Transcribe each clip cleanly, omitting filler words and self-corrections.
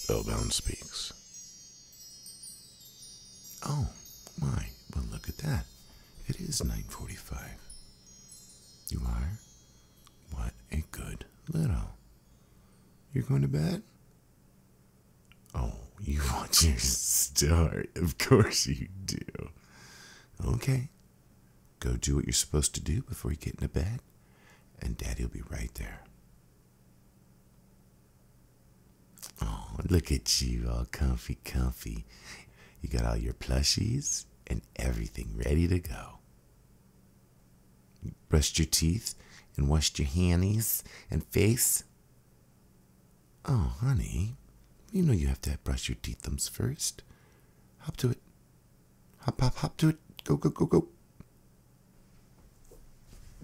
Spellbound speaks. Oh, my. Well, look at that. It is 9:45. You are? What a good little. You're going to bed? Oh, you want your start. Of course you do. Okay. Go do what you're supposed to do before you get into bed, and Daddy will be right there. Oh, look at you, all comfy. You got all your plushies and everything ready to go. You brushed your teeth and washed your hands and face. Oh, honey, you know you have to brush your teethums first. Hop to it. Hop to it. Go.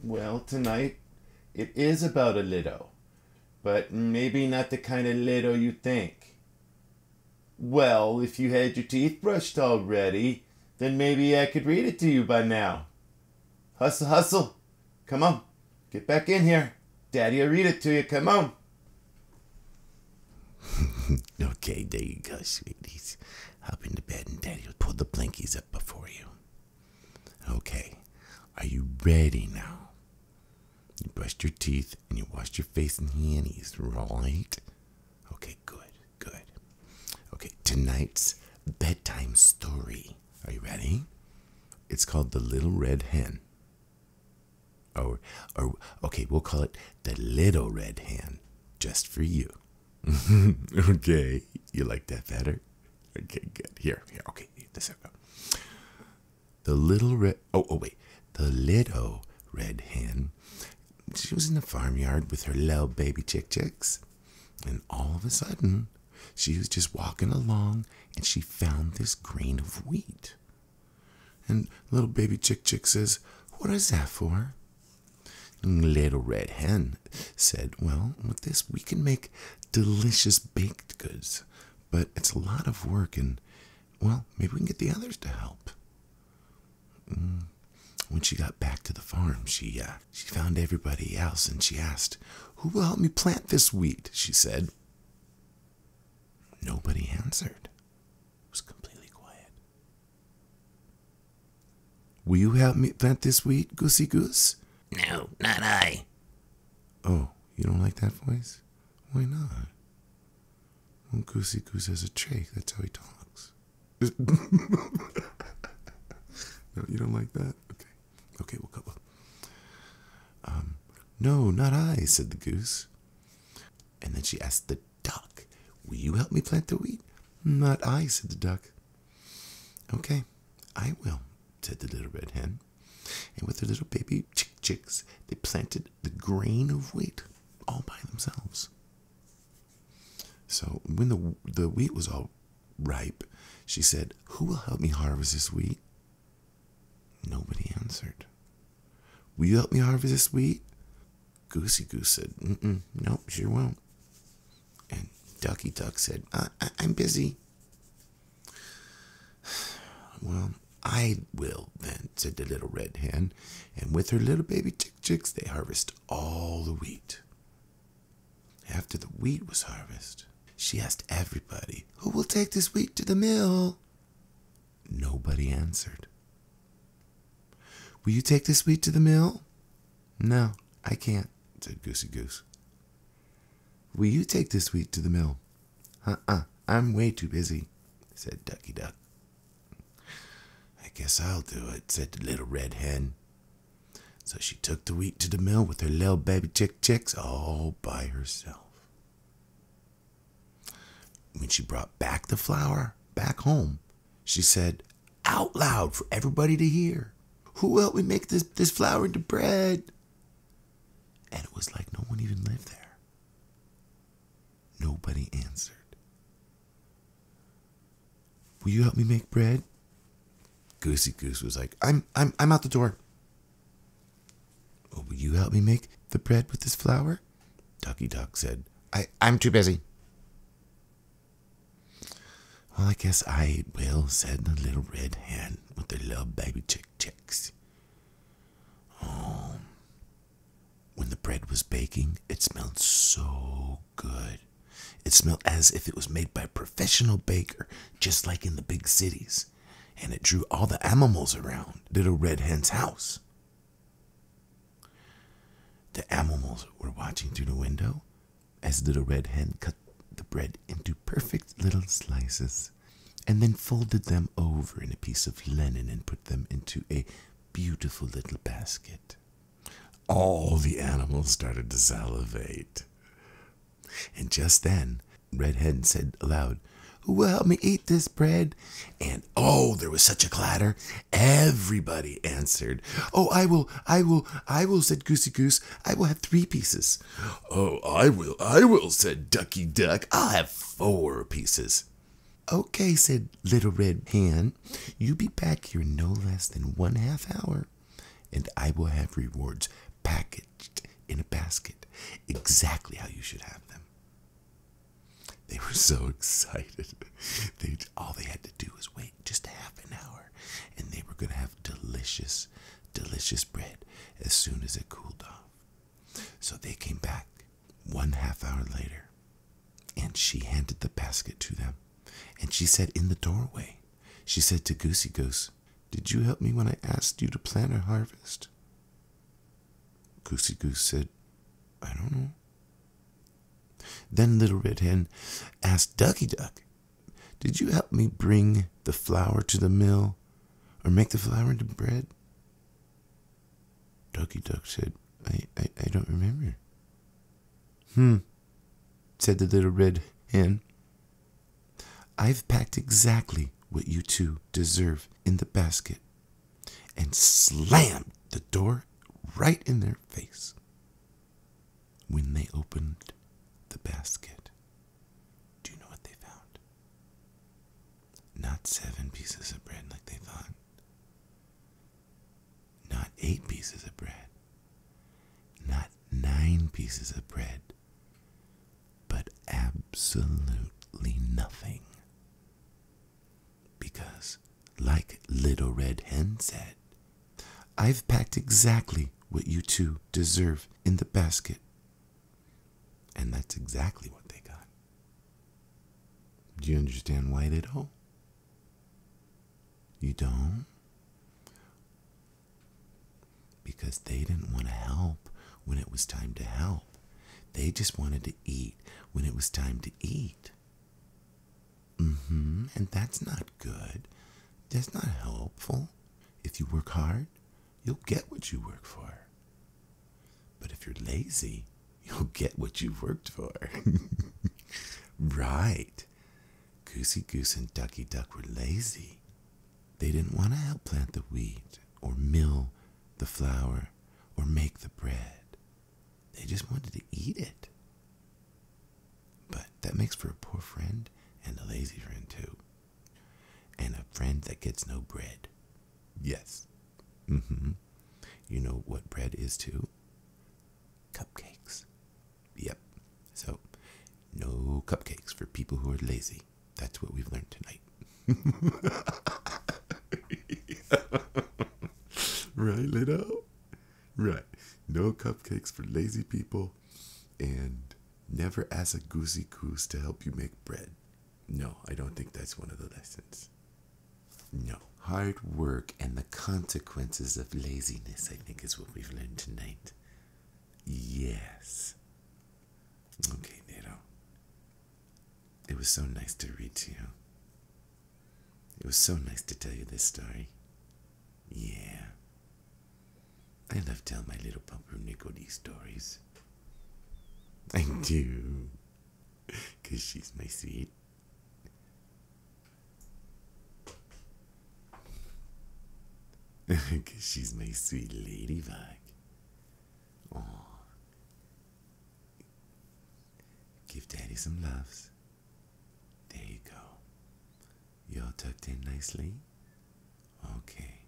Well, tonight, it is about a little, but maybe not the kind of little you think. Well, if you had your teeth brushed already, then maybe I could read it to you by now. Hustle. Come on, get back in here. Daddy will read it to you, come on. Okay, there you go, sweeties. Hop into bed and Daddy will pull the blankies up before you. Okay, are you ready now? You brushed your teeth and you washed your face and hands, right? Okay, good. Okay, tonight's bedtime story. Are you ready? It's called The Little Red Hen. Or okay, we'll call it The Little Red Hen, just for you. Okay, you like that better? Okay, good. Here. Okay, this will go. The little red hen. She was in the farmyard with her little baby chicks, and all of a sudden, she was just walking along, and she found this grain of wheat. And little baby chick says, "What is that for?" And Little Red Hen said, "Well, with this we can make delicious baked goods, but it's a lot of work, and well, maybe we can get the others to help." When she got back to the farm, she found everybody else, and she asked, "Who will help me plant this wheat?" she said. Nobody answered. It was completely quiet. "Will you help me plant this wheat, Goosey Goose?" No, not I. Oh, you don't like that voice? Why not? Well, Goosey Goose has a trach. That's how he talks. No, you don't like that? Okay, we'll go. No, not I, said the goose. And then she asked the duck, "Will you help me plant the wheat?" "Not I," said the duck. "Okay, I will," said the little red hen. And with her little baby chicks, they planted the grain of wheat all by themselves. So when the wheat was all ripe, she said, "Who will help me harvest this wheat?" Nobody answered. "Will you help me harvest this wheat?" Goosey Goose said, "Nope, sure won't." And Ducky Duck said, I'm busy." "Well, I will then," said the little red hen. And with her little baby chicks, they harvest all the wheat. After the wheat was harvested, she asked everybody, "Who will take this wheat to the mill?" Nobody answered. "Will you take this wheat to the mill?" "No, I can't," said Goosey Goose. "Will you take this wheat to the mill?" I'm way too busy," said Ducky Duck. "I guess I'll do it," said the little red hen. So she took the wheat to the mill with her little baby chicks all by herself. When she brought back the flour back home, she said out loud for everybody to hear, "Who will help me make this flour into bread?" And it was like no one even lived there. Nobody answered. "Will you help me make bread?" Goosey Goose was like, I'm out the door." "Well, will you help me make the bread with this flour?" Ducky Duck said, I'm too busy." "Well, I guess I will," said the little red hen with their little baby chicks. Oh, when the bread was baking, it smelled so good. It smelled as if it was made by a professional baker, just like in the big cities. And it drew all the animals around Little Red Hen's house. The animals were watching through the window as Little Red Hen cut the bread into perfect little slices and then folded them over in a piece of linen and put them into a beautiful little basket. All the animals started to salivate. And just then, Red Hen said aloud, "Who will help me eat this bread?" And oh, there was such a clatter. Everybody answered. "Oh, I will, said Goosey Goose. "I will have 3 pieces. "Oh, I will, said Ducky Duck. "I'll have 4 pieces. "Okay," said Little Red Hen. "You be back here in no less than 1/2 hour, and I will have rewards packaged in a basket, exactly how you should have them." They were so excited. All they had to do was wait just 1/2 hour, and they were going to have delicious, delicious bread as soon as it cooled off. So they came back 1/2 hour later, and she handed the basket to them. And she said in the doorway, she said to Goosey Goose, "Did you help me when I asked you to plant a harvest?" Goosey Goose said, "I don't know." Then Little Red Hen asked Ducky Duck, "Did you help me bring the flour to the mill or make the flour into bread?" Ducky Duck said, I don't remember. Said the Little Red Hen. "I've packed exactly what you 2 deserve in the basket," and slammed the door right in their face. When they opened the basket, do you know what they found? Not 7 pieces of bread like they thought. Not 8 pieces of bread. Not 9 pieces of bread. But absolutely nothing. Because, like Little Red Hen said, "I've packed exactly what you 2 deserve in the basket." And that's exactly what they got. Do you understand why they don't? You don't? Because they didn't want to help when it was time to help. They just wanted to eat when it was time to eat. And that's not good. That's not helpful. If you work hard, you'll get what you work for. But if you're lazy, you'll get what you worked for. Right. Goosey Goose and Ducky Duck were lazy. They didn't want to help plant the wheat or mill the flour or make the bread. They just wanted to eat it. But that makes for a poor friend and a lazy friend too. And a friend that gets no bread. Yes. You know what bread is too? Cupcakes. Yep. So, no cupcakes for people who are lazy. That's what we've learned tonight. Right, Lito? Right. No cupcakes for lazy people, and never ask a Goosey Goose to help you make bread. No, I don't think that's one of the lessons. No. Hard work and the consequences of laziness, I think, is what we've learned tonight. Yes. Okay, Nero. It was so nice to read to you. It was so nice to tell you this story. Yeah. I love telling my little pumpernickel these stories. I do. 'Cause she's my sweet. Because she's my sweet ladybug. Aw. Give Daddy some loves. There you go. You all tucked in nicely? Okay.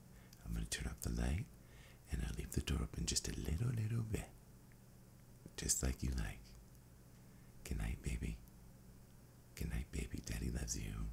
I'm going to turn off the light, and I'll leave the door open just a little bit. Just like you like. Good night, baby. Good night, baby. Daddy loves you.